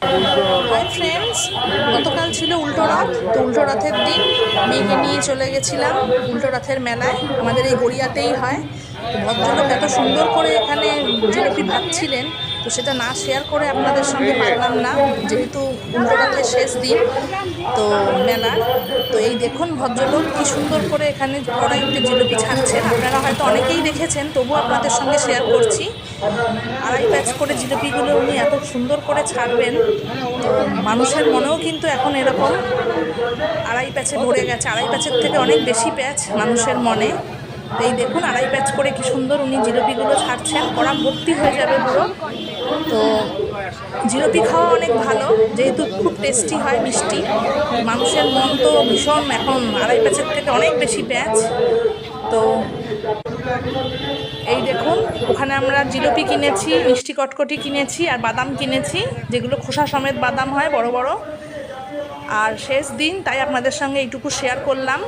Hi friends, গতকাল ছিল উল্টো রথ। তো উল্টো রথের দিন মেয়েকে নিয়ে চলে গেছিলাম উল্টো রথের মেলায়। আমাদের এই গড়িয়াতেই হয়। তো ভদ্রলোক এত সুন্দর করে এখানে জিলিপি ভাজছিলেন, তো সেটা না শেয়ার করে আপনাদের সঙ্গে পারলাম না, যেহেতু উল্টো রথের শেষ দিন তো মেলার। তো এই দেখুন ভদ্রলোক কি সুন্দর করে এখানে কড়াইতে জিলিপি ছাড়ছেন। আপনারা হয়তো অনেকেই দেখেছেন, তবু আপনাদের সঙ্গে শেয়ার করছি। আড়াই প্যাচ করে জিলিপিগুলো উনি এত সুন্দর করে ছাড়বেন, তো মানুষের মনেও কিন্তু এখন এরকম আড়াই প্যাচে ভরে গেছে। আড়াই প্যাচের থেকে অনেক বেশি প্যাচ মানুষের মনে। তো এই দেখুন আড়াই প্যাচ করে কি সুন্দর উনি জিলিপিগুলো ছাড়ছেন, কড়া ভর্তি হয়ে যাবে পুরো। তো জিলিপি খাওয়া অনেক ভালো, যেহেতু খুব টেস্টি হয়, মিষ্টি। মানুষের মন তো ভীষণ এখন আড়াই প্যাচের থেকে অনেক বেশি প্যাচ। তো এই দেখুন, ওখানে আমরা জিলিপি কিনেছি, মিষ্টি কটকটি কিনেছি, আর বাদাম কিনেছি, যেগুলো খোসা সমেত বাদাম হয়, বড় বড়। আর শেষ দিন, তাই আপনাদের সঙ্গে এইটুকু শেয়ার করলাম।